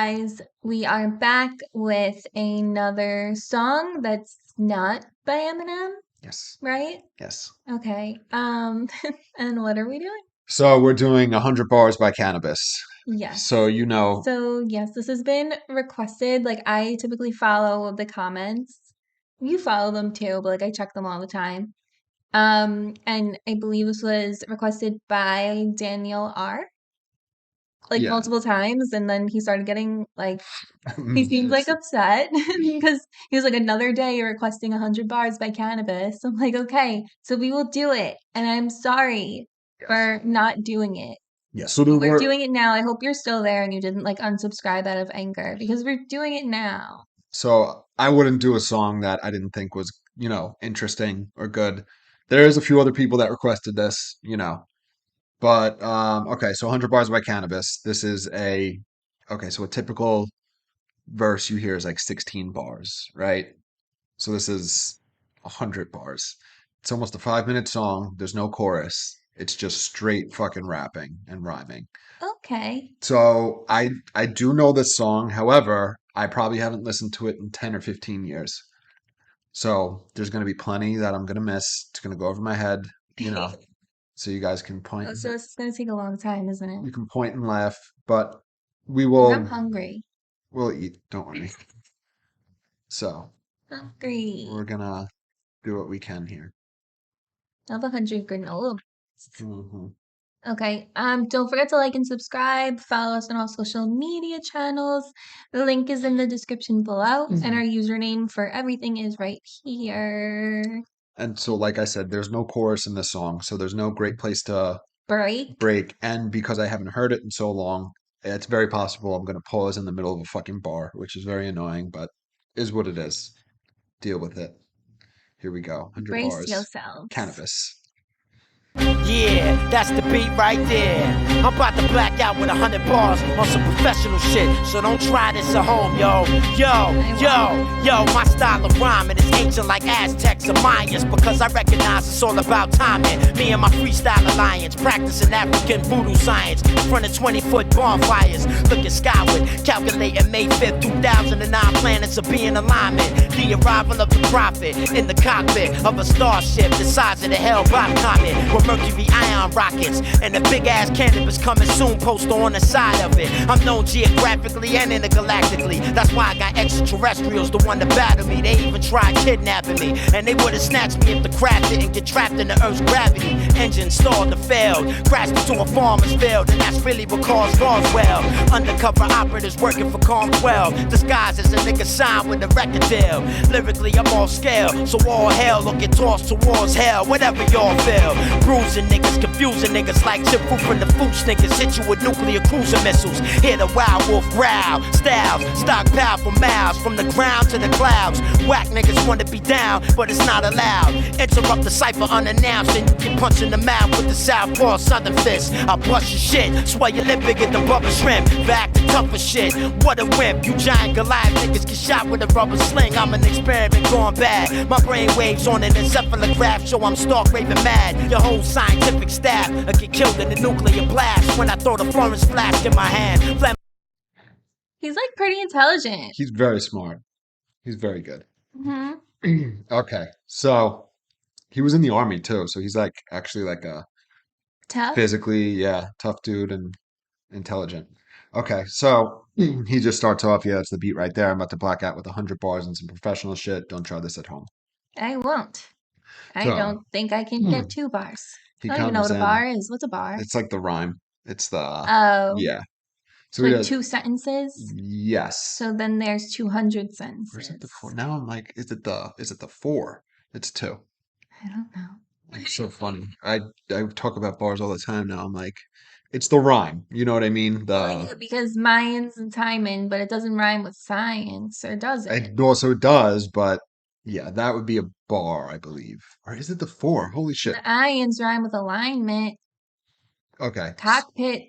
guys, we are back with another song that's not by Eminem, Yes. right? Yes. Okay. And what are we doing? So we're doing 100 bars by Canibus. Yes. So you know, So, yes, this has been requested. Like, I typically follow the comments. You follow them too, but like I check them all the time. And I believe this was requested by Daniel R. Like yeah. multiple times, and then he started getting like he seemed like upset because he was like, another day you're requesting 100 bars by Cannabis. I'm like, okay, so we will do it. And I'm sorry Yes. for not doing it. Yeah. So there We're were. doing it now. I hope you're still there and you didn't like unsubscribe out of anger because we're doing it now. So I wouldn't do a song that I didn't think was, interesting or good. There's a few other people that requested this. But okay, so 100 bars by Canibus. This is so a typical verse you hear is like 16 bars, right? So this is 100 bars. It's almost a 5-minute song. There's no chorus. It's just straight fucking rapping and rhyming. Okay. So I do know this song. However, I probably haven't listened to it in 10 or 15 years. So there's going to be plenty that I'm going to miss. It's going to go over my head, you know. So you guys can point. Oh, so this is gonna take a long time, isn't it? You can point and laugh, but we Because I'm will hungry. we'll eat. Don't worry. So Hungry. we're gonna do what we can here. I have 100 granola. hmm Okay. Don't forget to like and subscribe. Follow us on all social media channels. The link is in the description below, and our username for everything is right here. And so, like I said, there's no chorus in this song, so there's no great place to Break. break. And because I haven't heard it in so long, it's very possible I'm going to pause in the middle of a fucking bar, which is very annoying, but is what it is. Deal with it. Here we go. 100 Brace bars. yourselves. Cannabis. Yeah, that's the beat right there. I'm about to black out with 100 bars on some professional shit, so don't try this at home, yo. My style of rhyming is ancient like Aztecs or Mayans, because I recognize it's all about timing. Me and my freestyle alliance, practicing African voodoo science in front of 20-foot bonfires, looking skyward, calculating May 5th, 2009 planets of being alignment. The arrival of the prophet in the cockpit of a starship the size of the Hell-Bopp comet, with Mercury ion rockets and the big ass Canibus coming soon, poster on the side of it. I'm known geographically and intergalactically. That's why I got extraterrestrials the one to battle me. They even tried kidnapping me, and they would've snatched me if the craft didn't get trapped in the Earth's gravity. Engine stalled or failed, crashed into a farmer's field, and that's really what caused Roswell. Undercover operatives working for Calm 12, disguised as a nigga signed with a record deal. Lyrically, I'm off scale, so all hell will get tossed towards hell, whatever y'all feel. Bruising niggas, confusing niggas like chip fruit from the Fooch niggas. Hit you with nuclear cruiser missiles. Hear the wild wolf growl. Styles, stockpile for miles, from the ground to the clouds. Whack niggas want to be down, but it's not allowed. Interrupt the cipher unannounced, and you get punched in the mouth with the southpaw southern fist. I'll bust your shit, swell your lip bigger than bubble shrimp. Back to tougher shit, what a wimp. You giant Goliath niggas get shot with a rubber sling. I'm an experiment gone bad. My brain waves on an encephalograph, show I'm stark raving mad. Your whole scientific staff I get killed in a nuclear blast when I throw the Florence flask in my hand. He's like pretty intelligent. He's very smart. He's very good. Mm-hmm. Okay, so he was in the army too, so he's like actually like a Tough. physically, yeah, tough dude and intelligent. Okay, so he just starts off, yeah, it's the beat right there. I'm about to black out with 100 bars and some professional shit. Don't try this at home. I won't. I So don't think I can get 2 bars. he I don't even know comes what a in. bar is. What's a bar? It's like the rhyme. It's the, Oh, yeah. So so he like does, 2 sentences. yes. So then there's 200 Where's it the sentences. four? Now I'm like, is it the four? It's two. I don't know. It's so funny. I talk about bars all the time now. I'm like, it's the rhyme. You know what I mean? Well, yeah, because Mayans and Timon, but it doesn't rhyme with science, or does it? It also does, but yeah, that would be a bar, I believe. Or is it the four? Holy shit. The ions rhyme with alignment, Okay. cockpit,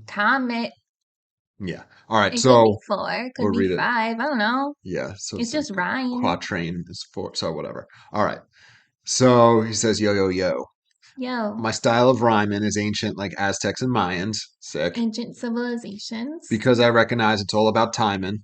comet. Yeah. All right. It could be So 4, could we'll be read it. 5. I don't know. Yeah. So It's it's like just rhyme. quatrain is four. So whatever. All right. So he says, yo, yo, yo. Yo, My style of rhyming is ancient like Aztecs and Mayans. Sick. ancient civilizations Because I recognize it's all about timing.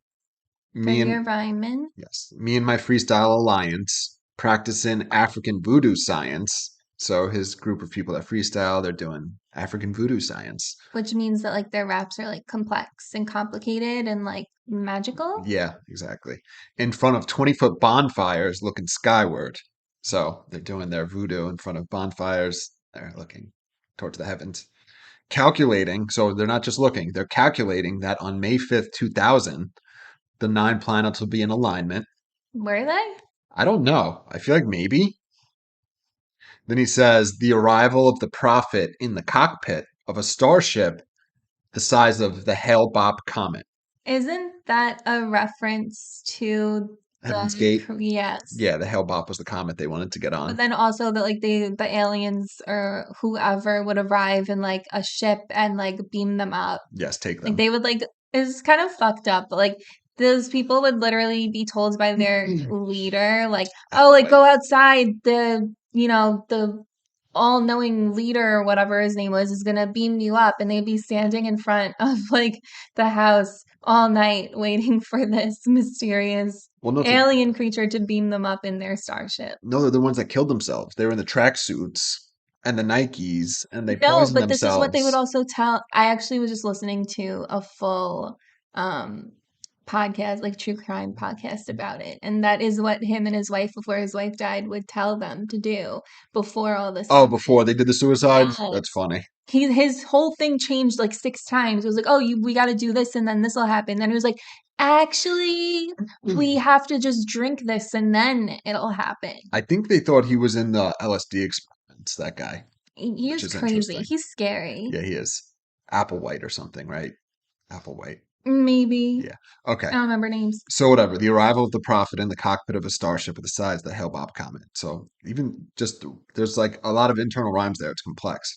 for Me your and rhyming, Yes, me and my freestyle alliance practicing African voodoo science. So his group of people that freestyle, they're doing African voodoo science. which means that like their raps are like complex and complicated and like magical. Yeah, exactly. In front of 20-foot bonfires looking skyward. So they're doing their voodoo in front of bonfires. They're looking towards the heavens. Calculating, so they're not just looking, they're calculating that on May 5th, 2000, the 9 planets will be in alignment. Were they? I don't know. I feel like maybe. Then he says, the arrival of the prophet in the cockpit of a starship the size of the Hale-Bopp comet. Isn't that a reference to Heaven's Gate. yes? Yeah, the Hale-Bopp was the comet they wanted to get But on. then also that like the aliens or whoever would arrive in like a ship and like beam them up. Yes, take Like them. they would like it's kind of fucked up, but like those people would literally be told by their leader, like, oh, like go outside. The all-knowing leader or whatever his name was is gonna beam you up, and they'd be standing in front of like the house all night waiting for this mysterious Well, no, alien creature to beam them up in their starship. no, they're the ones that killed themselves. They were in the tracksuits and the Nikes, and they No, poisoned but this is what they would themselves. also tell. I actually was just listening to a full um podcast, like true crime podcast about it. And that is what him and his wife, before his wife died, would tell them to do before all this Oh, before they happened. did the suicide? Yes. That's funny. His whole thing changed like 6 times. It was like, oh, we got to do this, and then this will happen. Then it was like, actually, we have to just drink this, and then it'll happen. I think they thought he was in the LSD experiments, that guy, He which is is crazy. interesting. He's scary. Yeah, he is. Applewhite or something, right? Applewhite. Maybe. Yeah. Okay. I don't remember names. So whatever, the arrival of the prophet in the cockpit of a starship of the size of the Hale-Bopp comet. So even just there's like a lot of internal rhymes there. It's complex.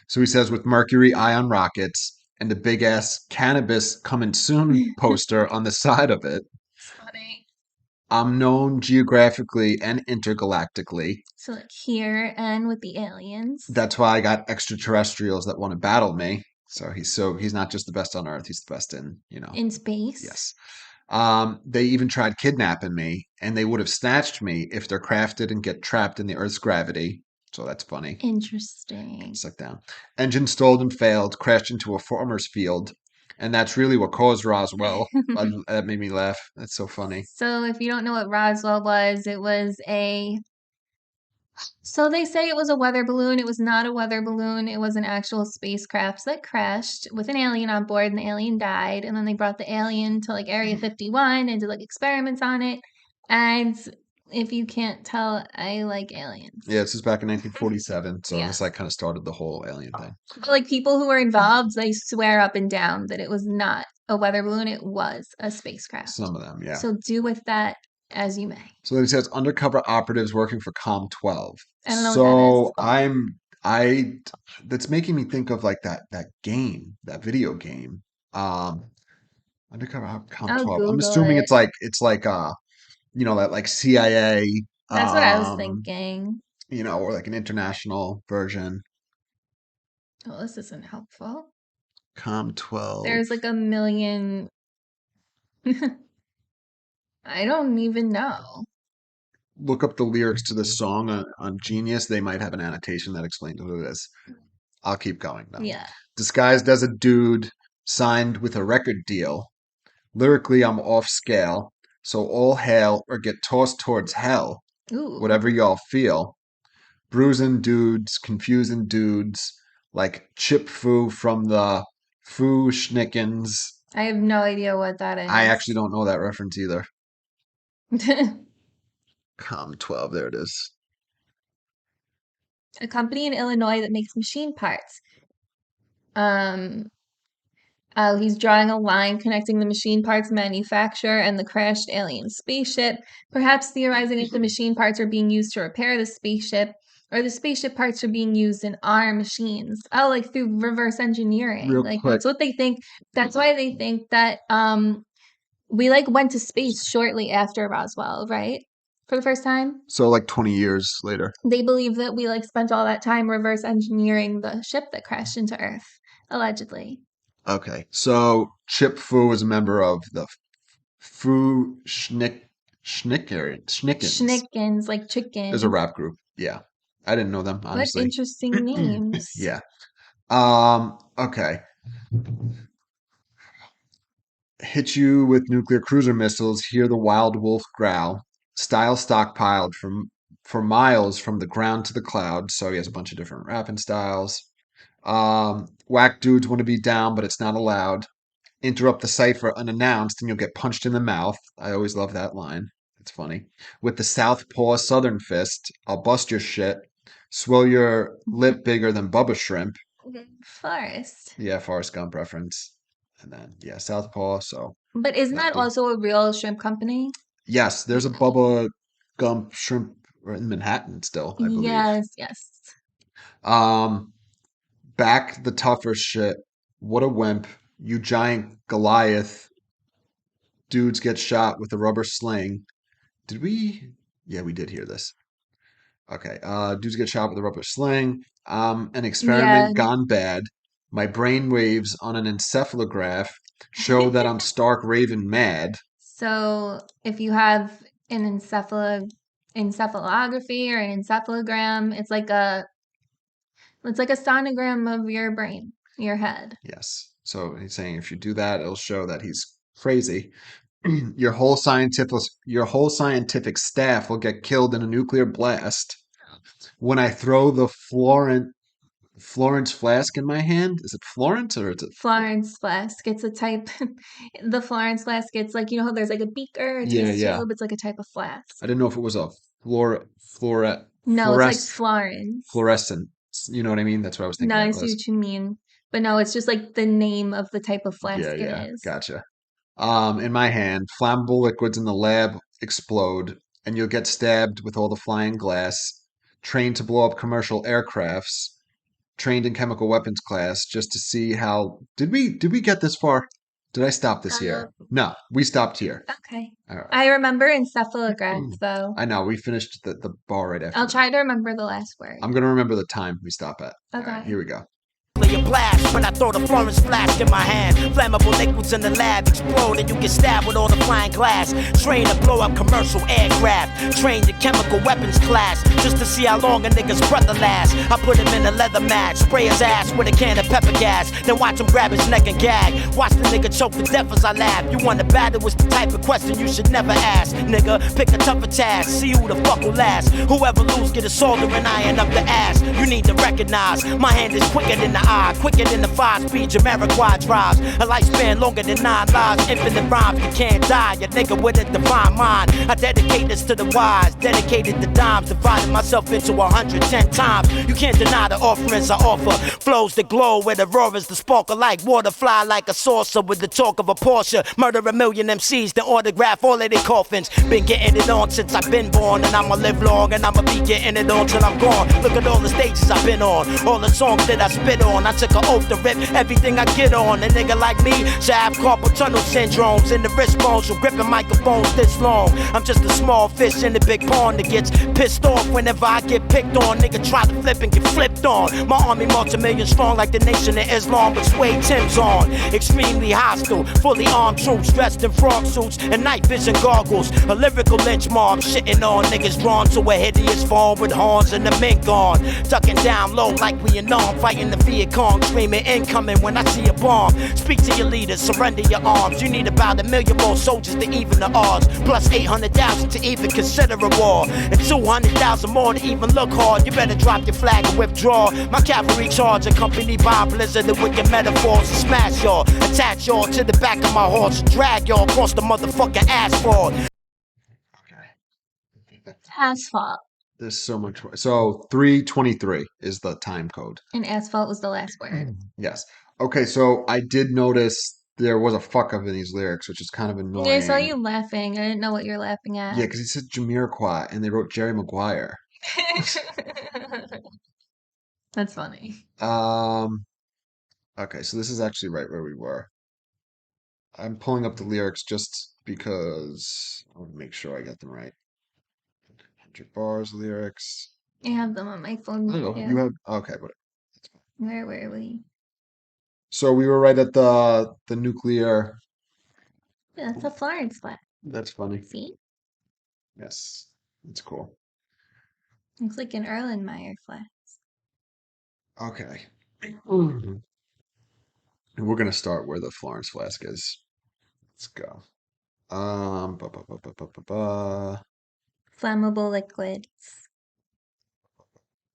So he says with Mercury ion rockets and the big ass Canibus coming soon poster on the side of it. It's funny. I'm known geographically and intergalactically. So like here and with the aliens That's why I got extraterrestrials that want to battle me. So he's not just the best on Earth, he's the best in, in space. yes. They even tried kidnapping me, and they would have snatched me if they're crafted and get trapped in the Earth's gravity. So that's funny. Interesting. Suck down. Engine stalled and failed, crashed into a farmer's field, and that's really what caused Roswell. That made me laugh. That's so funny. So if you don't know what Roswell was, it was so they say it was a weather balloon. It was not a weather balloon. It was an actual spacecraft that crashed with an alien on board, and the alien died. And then they brought the alien to like Area 51 and did like experiments on it. And if you can't tell, I like aliens. Yeah, this is back in 1947, so Yeah. this like kind of started the whole alien thing. But like people who were involved, they swear up and down that it was not a weather balloon. It was a spacecraft. Some of them, yeah. So do with that as you may. So then he says undercover operatives working for Com 12. I don't know So what that is. I that's making me think of like that game, that video game. Undercover Com I'll 12. I'm Google assuming it. it's like that like CIA That's what I was thinking. or like an international version. Oh, this isn't helpful. Com 12. There's like a million. I don't even know. Look up the lyrics to this song on Genius. They might have an annotation that explains what it is. I'll keep going though. Yeah. Disguised as a dude, signed with a record deal. Lyrically, I'm off scale, so all hail or get tossed towards hell, Ooh. whatever y'all feel. Bruising dudes, confusing dudes, like Chip Fu from the Fu Schnickens. I have no idea what that is. I actually don't know that reference either. Com 12, there it is. A company in Illinois that makes machine parts. He's drawing a line connecting the machine parts manufacturer and the crashed alien spaceship, perhaps theorizing if the machine parts are being used to repair the spaceship, or the spaceship parts are being used in our machines. Oh, like through reverse engineering. Real Like quick. that's what they think. That's why they think that we like went to space shortly after Roswell, right? for the first time. So like 20 years later. They believe that we like spent all that time reverse engineering the ship that crashed into Earth, allegedly. Okay. So Chip Fu is a member of the Schnickens. Schnickens, like Is a chickens. rap group. Yeah. I didn't know them, What honestly. interesting names. Yeah. Okay. Hit you with nuclear cruiser missiles, hear the wild wolf growl. Style stockpiled for miles from the ground to the clouds. So he has a bunch of different rapping styles. Whack dudes want to be down, but it's not allowed. Interrupt the cipher unannounced and you'll get punched in the mouth. I always love that line. It's funny. With the southpaw southern fist, I'll bust your shit. Swell your lip bigger than Bubba Shrimp. Forest. Yeah, Forrest Gump reference. And then, yeah, southpaw, so But isn't that lefty. also a real shrimp company? Yes, there's a Bubba Gump Shrimp in Manhattan still, I believe. Yes, yes. Um, Back the tougher shit. What a wimp. You giant Goliath. Dudes get shot with a rubber sling. Did we? Yeah, we did hear this. Okay. Dudes get shot with a rubber sling. An Yeah. experiment gone bad. My brain waves on an encephalograph show that I'm stark raving mad. So if you have an encephalography or an encephalogram, it's like a sonogram of your brain, your head. Yes. So he's saying if you do that, it'll show that he's crazy. Your whole scientific staff will get killed in a nuclear blast. When I throw the Florence flask in my hand, is it Florence or is it? Florence flask. It's a type. The Florence flask. It's like, you know how there's like a beaker, a Yeah, test yeah. tube. It's like a type of flask. I didn't know if it was a No, it's like fluorescent Florence. fluorescent. You know what I mean? That's what I was No, thinking I it see was. what you mean. But no, it's just like the name of the type of Yeah, flask it yeah, is. gotcha. In my hand, flammable liquids in the lab explode, and you'll get stabbed with all the flying glass. Trained to blow up commercial aircrafts. Trained in chemical weapons class just to see how. Did we get this far? Did I stop this Uh, here? No, we stopped here. okay. All right. I remember encephalograph though. I know we finished the bar right after I'll that. try to remember the last word. I'm gonna remember the time we stop at. All right, Okay. here we go. A blast when I throw the Florence flask in my hand. Flammable liquids in the lab explode and you get stabbed with all the flying glass. Trained to blow up commercial aircraft. Trained in chemical weapons class just to see how long a nigga's breath will last. I put him in a leather mat, spray his ass with a can of pepper gas, then watch him grab his neck and gag. Watch the nigga choke to death as I laugh. You want to battle is the type of question you should never ask. Nigga, pick a tougher task, see who the fuck will last. Whoever lose get a soldering iron up the ass. You need to recognize my hand is quicker than the eye, quicker than the 5-speed Jamiroquai drives. A lifespan longer than 9 lives, infinite rhymes, you can't die. A nigga with a divine mind. I dedicate this to the wise, dedicated to dimes, divided myself into 110 times. You can't deny the offerings I offer. Flows that glow where the roar is the sparkle like water, fly like a saucer with the talk of a Porsche. Murder a million MCs, then autograph all of their coffins. Been getting it on since I've been born, and I'ma live long, and I'ma be getting it on till I'm gone. Look at all the stages I've been on, all the songs that I spit on. I took an oath to rip everything I get on. A nigga like me should have carpal tunnel syndromes in the wrist bones from gripping microphones this long. I'm just a small fish in the big pond that gets pissed off whenever I get picked on. Nigga try to flip and get flipped on. My army multi-million strong like the nation of Islam, but suede Tim's on. Extremely hostile, fully armed troops dressed in frog suits and night vision goggles. A lyrical lynch mob shitting on niggas drawn to a hideous form with horns and the mink on. Ducking down low like we in arm, fighting the Viet Cong, screaming incoming when I see a bomb. Speak to your leaders, surrender your arms. You need about 1 million more soldiers to even the odds, plus 800,000 to even consider a war, and 200,000 more to even look hard. You better drop your flag and withdraw. My cavalry charge accompanied by a blizzard of wicked metaphors to smash y'all, attach y'all to the back of my horse, drag y'all across the motherfucking asphalt. Okay. Asphalt. There's so much. So 3:23 is the time code. And asphalt was the last word. Yes. Okay, so I did notice there was a fuck up in these lyrics, which is kind of annoying. Yeah, I saw you laughing. I didn't know what you're laughing at. Yeah, because he said Jamiroquai and they wrote Jerry Maguire. That's funny. Okay, so this is actually right where we were. I'm pulling up the lyrics just because I want to make sure I get them right. 100 bars, lyrics. I have them on my phone. I don't know. Yeah. You have okay, whatever. Where were we? So we were right at the nuclear. That's a Florence flag. That's funny. See? Yes, that's cool. Looks like an Erlenmeyer flag. Okay. And we're gonna start where the Florence flask is. Let's go. Ba, ba, ba, ba, ba, ba, ba, Flammable liquids.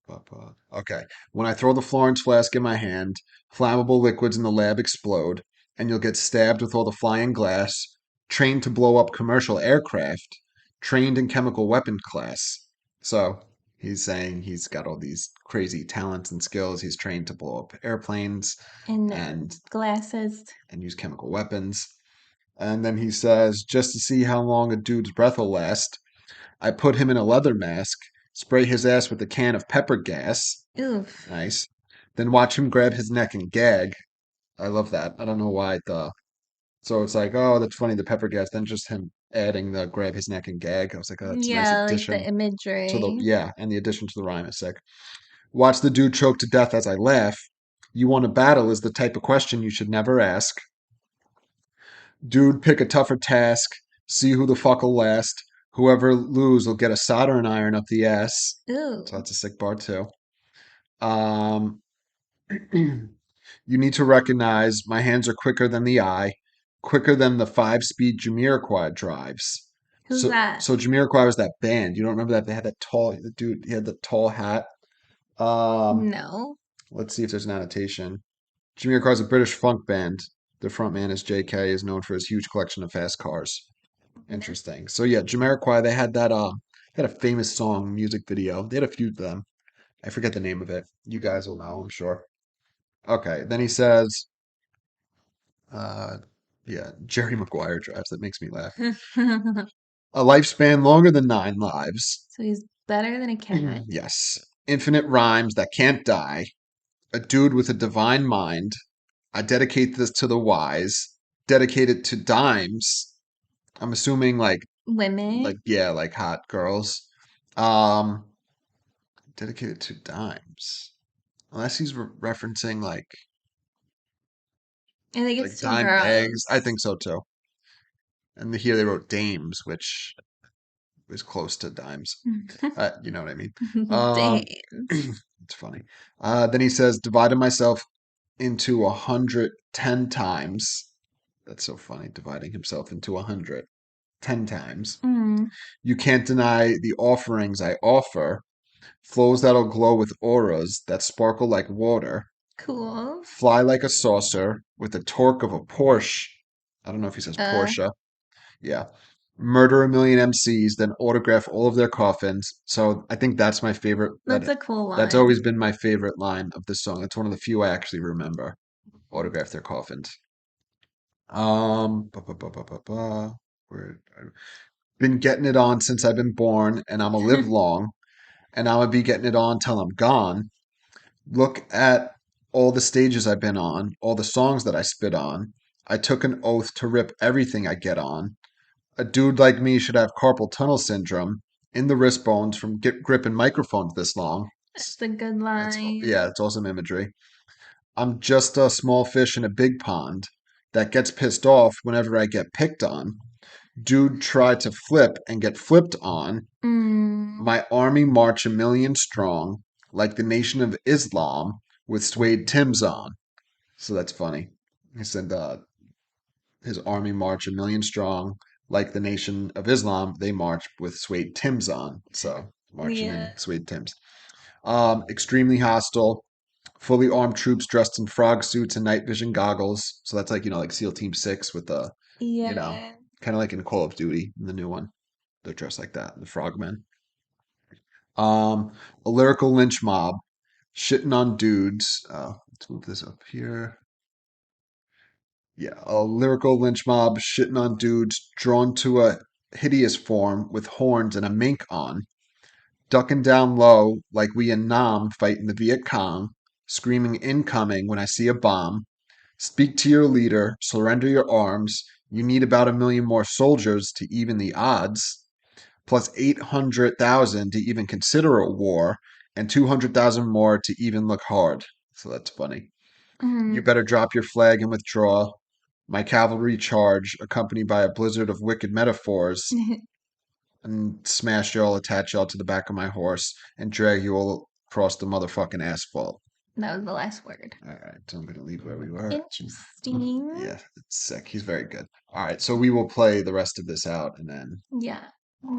ba, ba. Okay. When I throw the Florence flask in my hand, flammable liquids in the lab explode, and you'll get stabbed with all the flying glass. Trained to blow up commercial aircraft. Trained in chemical weapon class. So he's saying he's got all these crazy talents and skills. He's trained to blow up airplanes And glasses. and use chemical weapons. And then he says, just to see how long a dude's breath will last, I put him in a leather mask, spray his ass with a can of pepper gas. Oof. Nice. Then watch him grab his neck and gag. I love that. I don't know why the. So it's like, oh, that's funny, the pepper gas. Then just him adding the grab his neck and gag. I was like, oh, that's a nice Yeah, like the addition to the. imagery. Yeah, and the addition to the rhyme is sick. Watch the dude choke to death as I laugh. You want a battle is the type of question you should never ask. Dude, pick a tougher task. See who the fuck will last. Whoever lose will get a soldering iron up the ass. Ooh. So that's a sick bar too. Um, you need to recognize my hands are quicker than the eye, quicker than the 5-speed Jamiroquai drives. Who's So, that? so Jamiroquai was that band. You don't remember that? They had that tall, the dude, he had the tall hat. No. Let's see if there's an annotation. Jamiroquai is a British funk band. Their frontman is J.K. is known for his huge collection of fast cars. Interesting. So yeah, Jamiroquai, they had that they had a famous song music video. They had a few of them. I forget the name of it. You guys will know, I'm sure. Okay, then he says, uh yeah, Jerry Maguire drives. That makes me laugh. So A lifespan longer than 9 lives. he's better than a cat. Yes. Infinite rhymes that can't die. A dude with a divine mind. I dedicate this to the wise. Dedicated to dimes. I'm assuming Women. yeah, like hot girls. Um Dedicated to dimes. Unless he's referencing I think like it's two dime bags. I girls. think so too. And here they wrote dames, which is close to dimes. You know what I mean. Dang. It's funny. Then he says, divided myself into 110 times. That's so funny, dividing himself into 110 times. Mm, You can't deny the offerings I offer. Flows that'll glow with auras that sparkle like water. cool. Fly like a saucer with the torque of a Porsche. I don't know if he says Porsche. Yeah. Murder a million MCs, then autograph all of their coffins. So I think that's my favorite. That's a cool That's line. always been my favorite line of this song. It's one of the few I actually remember. Autograph their coffins. Ba, ba, ba, ba, ba, ba. Where I've been getting it on since I've been born, and I'm gonna live long, and I'm gonna be getting it on till I'm gone. Look at all the stages I've been on, all the songs that I spit on. I took an oath to rip everything I get on. A dude like me should have carpal tunnel syndrome in the wrist bones from gripping microphones this long. That's a good That's line. yeah, it's awesome imagery. I'm just a small fish in a big pond that gets pissed off whenever I get picked on. Dude tried to flip and get flipped on. Mm, My army march a million strong, like the Nation of Islam with suede Tims on. So that's funny. He said his army march a million strong, like the Nation of Islam. They march with suede Tims on. So marching yeah. in suede Tims. Extremely hostile. Fully armed troops dressed in frog suits and night vision goggles. So that's like, like SEAL Team 6 with the, Yeah. kind of like in Call of Duty, in the new one. They're dressed like that, the frogmen. Um, a lyrical lynch mob shitting on dudes. Let's move this up here. Yeah, a lyrical lynch mob shitting on dudes drawn to a hideous form with horns and a mink on, ducking down low like we in Nam fighting the Viet Cong, screaming incoming when I see a bomb. Speak to your leader, surrender your arms. You need about a million more soldiers to even the odds. plus 800,000 to even consider a war, and 200,000 more to even look hard. So that's funny. You better drop your flag and withdraw. My cavalry charge, accompanied by a blizzard of wicked metaphors, and smash y'all, attach y'all to the back of my horse, and drag you all across the motherfucking asphalt. That was the last word. All right, so I'm going to leave where we were. Interesting. Yeah, it's sick. He's very good. All right, so we will play the rest of this out and then Yeah.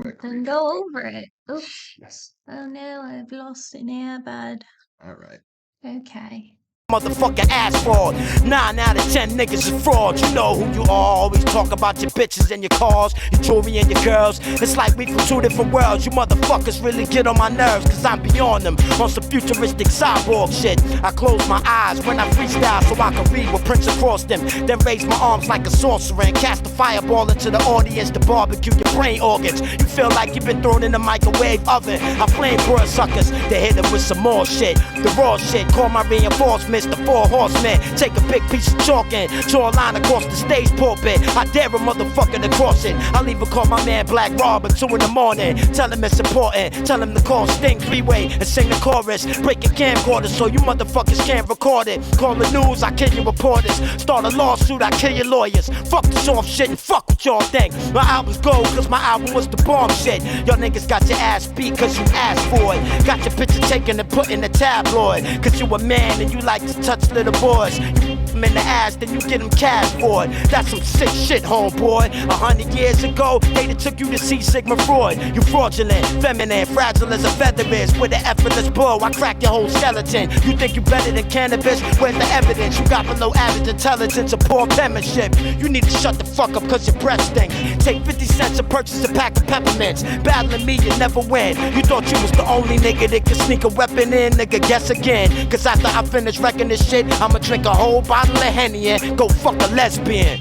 quick And recap. go over it. Oh, Yes. oh no, I've lost an airbud. All right. Okay. Motherfucker ass fraud. 9 out of 10 niggas is frauds. You know who you are. Always talk about your bitches and your cars, your jewelry and your girls. It's like we from 2 different worlds. You motherfuckers really get on my nerves, cause I'm beyond them. On some futuristic cyborg shit. I close my eyes when I freestyle so I can read what prints across them. Then raise my arms like a sorcerer and cast a fireball into the audience to barbecue your brain organs. You feel like you've been thrown in a microwave oven. I flame broil suckers. They hit them with some more shit. The raw shit. Call my reinforcements. The 4 horsemen, take a big piece of chalk and draw a line across the stage pulpit. I dare a motherfucker to cross it. I'll even call my man Black Rob at 2 in the morning. Tell him it's important. Tell him to call Sting 3-way and sing the chorus. Break your camcorder so you motherfuckers can't record it. Call the news, I kill your reporters. Start a lawsuit, I kill your lawyers. Fuck the soft shit and fuck what y'all think. My album's gold cause my album was the bomb shit. Y'all niggas got your ass beat cause you asked for it. Got your picture taken and put in the tabloid. Cause you a man and you like to touch little boys. You them in the ass, then you get them cash for it. That's some sick shit, homeboy. 100 years ago, they took you to see Sigmund Freud. You fraudulent, feminine, fragile as a feather is. With an effortless blow, I crack your whole skeleton. You think you better than cannabis? Where's the evidence? You got below average intelligence and poor penmanship. You need to shut the fuck up cause your breath stink. Take 50 cents to purchase a pack of peppermints. Battling me, you never win. You thought you was the only nigga that could sneak a weapon in, nigga, guess again. Cause after I finish wrecking this shit, I'ma drink a whole bottle of Henny and go fuck a lesbian.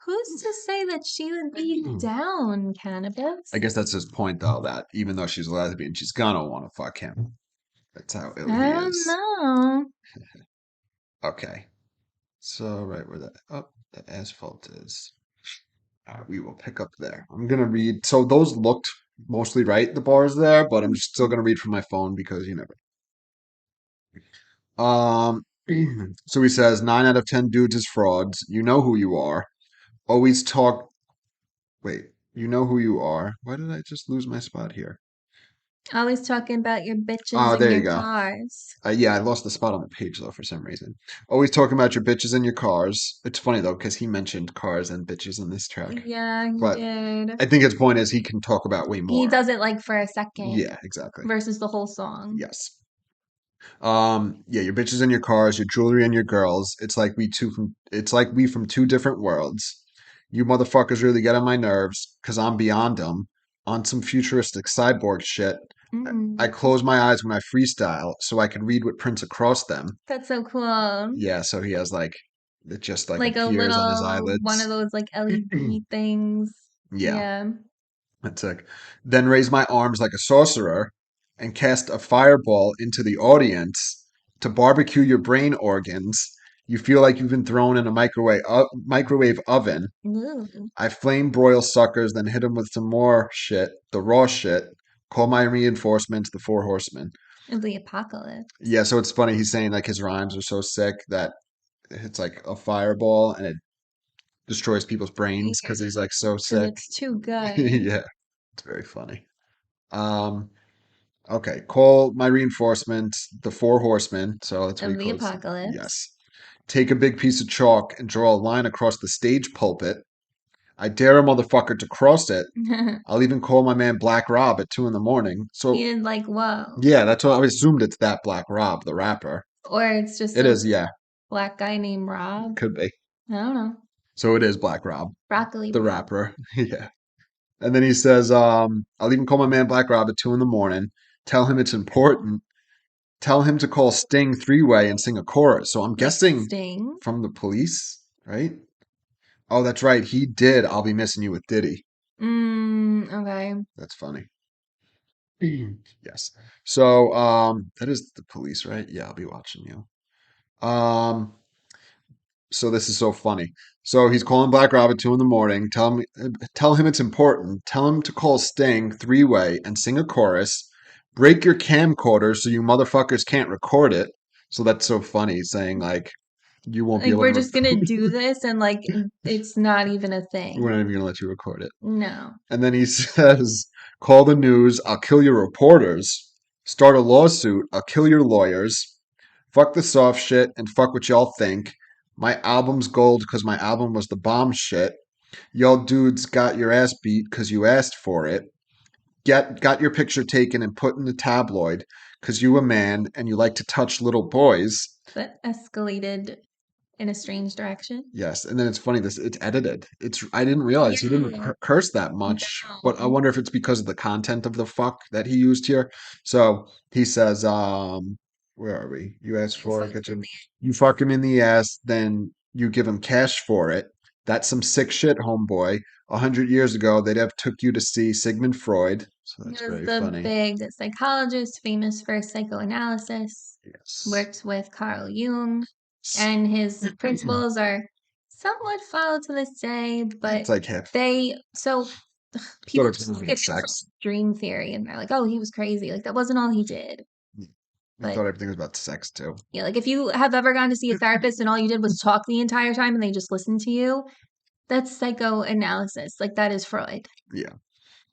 Who's to say that she would be down, Canibus? I guess that's his point, though, that even though she's a lesbian, she's gonna want to fuck him. That's how ill I he don't is. know. Okay. So, right where the asphalt is. We will pick up there. I'm gonna read. So those looked mostly right, the bars there, but I'm still gonna read from my phone because you never. So he says 9 out of 10 dudes is frauds. You know who you are. Always talk. Wait, you know who you are. Why did I just lose my spot here? Always talking about your bitches Oh, and there you your go. cars. Yeah, I lost the spot on the page though for some reason. Always talking about your bitches and your cars. It's funny though because he mentioned cars and bitches in this track. Yeah, he But did. I think his point is he can talk about way He more. does it like for a second Yeah, exactly. versus the whole song. Yes. Yeah, your bitches and your cars, your jewelry and your girls. It's like we from 2 different worlds. You motherfuckers really get on my nerves because I'm beyond them on some futuristic cyborg shit. I close my eyes when I freestyle so I can read what prints across them. That's so cool. Yeah, so he has like it just like Like a appears on his little one of eyelids. those like LED things. Yeah, Yeah. that's sick. Then raise my arms like a sorcerer and cast a fireball into the audience to barbecue your brain organs. You feel like you've been thrown in a microwave oven. Ooh, I flame broil suckers, then hit them with some more shit, the raw shit. Call my reinforcements the 4 horsemen. the apocalypse. Yeah, so it's funny. He's saying like his rhymes are so sick that it's like a fireball and it destroys people's brains because he's like so 'Cause sick. it's too good. Yeah, it's very funny. Um, okay, call my reinforcements the 4 horsemen. So that's what he Of the calls. apocalypse. Yes. Take a big piece of chalk and draw a line across the stage pulpit. I dare a motherfucker to cross it. I'll even call my man Black Rob at 2 in the morning. So He is like, whoa. yeah, that's what I assumed. It's that Black Rob, the rapper. Or it's just It a is, yeah, black guy named Rob. could be. I don't know. So it is Black Rob, Broccoli the Rob. rapper. Yeah. And then he says, I'll even call my man Black Rob at 2 in the morning. Tell him it's important. Tell him to call Sting 3-way and sing a chorus. So I'm Like guessing Sting. from the police, right? Oh, that's right. He did. I'll be missing you with Diddy. Okay. That's funny. Yes. So that is the police, right? Yeah, I'll be watching you. So this is so funny. So he's calling Black Robert 2 in the morning. Tell him it's important. Tell him to call Sting 3-way and sing a chorus. Break your camcorder so you motherfuckers can't record it. So that's so funny, saying like you won't be Like able we're to. just gonna do this and like it's not even a We're thing. not even gonna let you record it. No. And then he says, "Call the news. I'll kill your reporters. Start a lawsuit. I'll kill your lawyers. Fuck the soft shit and fuck what y'all think. My album's gold because my album was the bomb shit. Y'all dudes got your ass beat because you asked for it. Got your picture taken and put in the tabloid because you a man and you like to touch little boys." That escalated in a strange direction. Yes, and then it's funny. It's edited. I didn't realize he didn't Yeah. curse that much, but I No. wonder if it's because of the content of the fuck that he used here. So he says, where are we? You asked for it, get him. You fuck him in the ass, then you give him cash for it. That's some sick shit, homeboy. 100 years ago, they'd have took you to see Sigmund Freud. So He that's was very the funny. big psychologist, famous for psychoanalysis, Yes. worked with Carl Jung, and his principles are somewhat followed to this day, but It's like hip. so Thought people it just was look at sex. dream theory and they're like, oh, he was crazy. Like that wasn't all he did. I But thought everything was about sex too. yeah, like if you have ever gone to see a therapist and all you did was talk the entire time and they just listened to you, that's psychoanalysis. Like that is Freud. Yeah.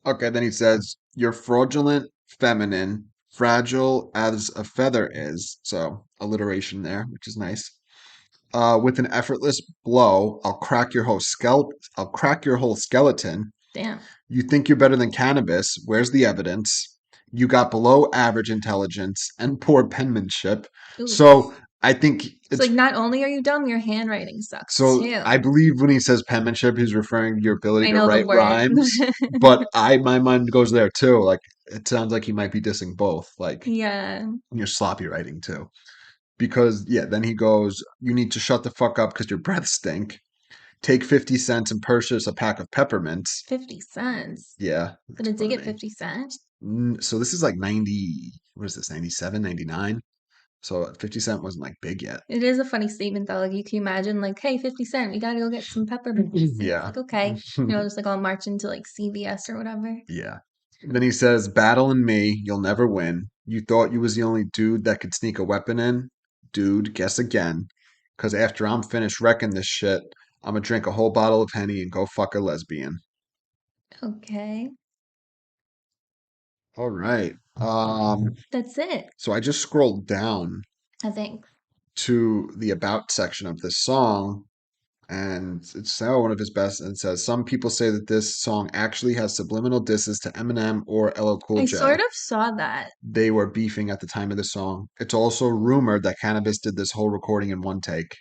Okay, then he says, "You're fraudulent, feminine, fragile as a feather is." So, alliteration there, which is nice. With an effortless blow, I'll crack your whole skeleton. Damn. You think you're better than cannabis. Where's the evidence? You got below average intelligence and poor penmanship. Oof. So, I think It's it's like not only are you dumb, your handwriting sucks So too. I believe when he says penmanship, he's referring to your ability I to know the write word. rhymes. But my mind goes there too. Like it sounds like he might be dissing both, like Yeah. your sloppy writing too. Because yeah, then he goes, "You need to shut the fuck up because your breath stink. Take 50 cents and purchase a pack of peppermints." 50 cents. Yeah, Did that's it dig at funny. 50 cents? So this is like 90, what is this, 97, 99? So 50 cent wasn't like big yet. It is a funny statement though. Like you can imagine like, hey, 50 cent, we gotta go get some peppermints. And it's Yeah. like, okay. Just like I'll march into like CVS or whatever. Yeah. Then he says, "Battle in me, you'll never win. You thought you was the only dude that could sneak a weapon in? Dude, guess again. 'Cause after I'm finished wrecking this shit, I'm gonna drink a whole bottle of Henny and go fuck a lesbian." Okay. All right. That's it, So I just scrolled down I think. to the about section of this song, and it's now one of his best. And it says, "Some people say that this song actually has subliminal disses to Eminem or LL Cool I J. sort of saw that. They were beefing at the time of the song. It's also rumored that Canibus did this whole recording in one take."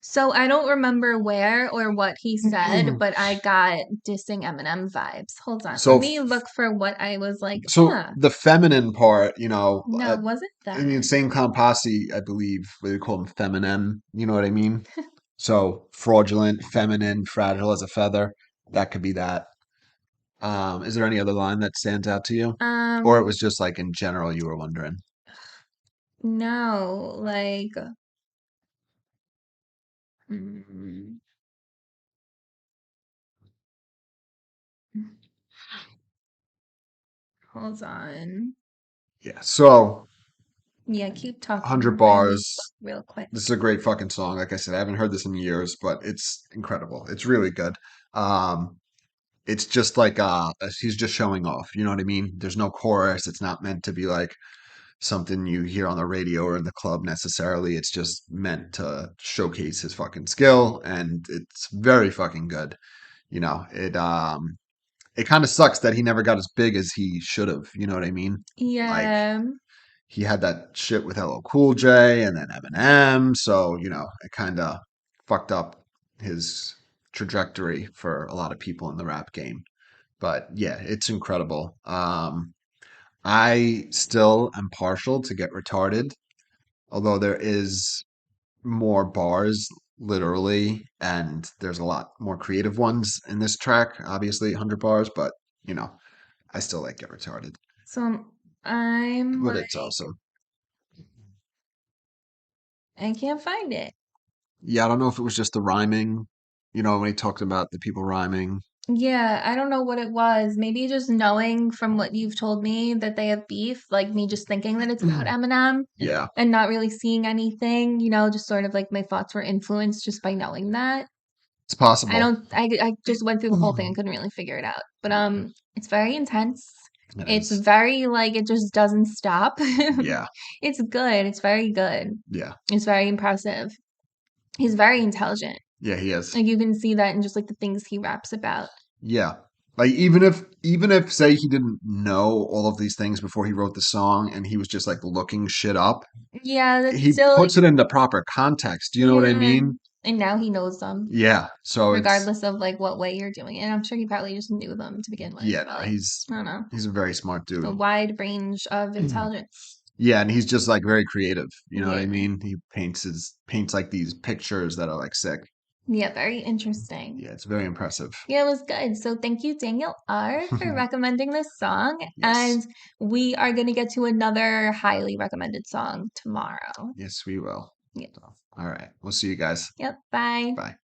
So I don't remember where or what he said, but I got dissing Eminem vibes. Hold on. Let So, me look for what I was like, so huh. the feminine part, No, it wasn't in the that. Insane Clown Posse, I believe they call him feminine. You know what I mean? So fraudulent, feminine, fragile as a feather. That could be that. Is there any other line that stands out to you, or it Um, was just like in general you were wondering? no, like, mm, hold on. Yeah. So Yeah, keep talking. 100 Let me bars. look real quick. This is a great fucking song. Like I said, I haven't heard this in years, but it's incredible. It's really good. Um, it's just like he's just showing off. You know what I mean? There's no chorus. It's not meant to be like something you hear on the radio or in the club necessarily. It's just meant to showcase his fucking skill, and it's very fucking good. You know, it kind of sucks that he never got as big as he should have. You know what I mean? Like Yeah, he had that shit with LL Cool J and then Eminem, so you know it kind of fucked up his trajectory for a lot of people in the rap game. But yeah, it's incredible. I still am partial to Get Retarded, although there is more bars literally, and there's a lot more creative ones in this track. Obviously, 100 bars, but you know, I still like Get Retarded. so I'm But like, it's awesome. I can't find it. Yeah, I don't know if it was just the rhyming, when he talked about the people rhyming. Yeah, I don't know what it was. Maybe just knowing from what you've told me that they have beef, like me just thinking that it's about Eminem Yeah, and not really seeing anything, just sort of like my thoughts were influenced just by knowing that. it's possible. I just went through the whole thing and couldn't really figure it out. But it's very intense. It It's is. very like it just doesn't stop. Yeah, It's good. It's very good. yeah, It's very impressive. He's very intelligent. yeah. He is. Like you can see that in just like the things he raps about. Yeah. Like even if say he didn't know all of these things before he wrote the song and he was just like looking shit up, Yeah, that's he still puts it into proper context. Do you know what I yeah. mean? And now he knows them, Yeah. So it's regardless of like what way you're doing it. And I'm sure he probably just knew them to begin with, yeah, but no, like he's I don't know. he's a very smart A dude. wide range of intelligence. Yeah, and he's just like very creative. You know what I Yeah. mean? He paints like these pictures that are like sick. Yeah, very interesting. Yeah, it's very impressive. Yeah, it was good. So thank you, Daniel R, for recommending this song. Yes. And we are gonna get to another highly recommended song tomorrow. Yes, we will. Yeah. So, all right. We'll see you guys. Yep. Bye. Bye.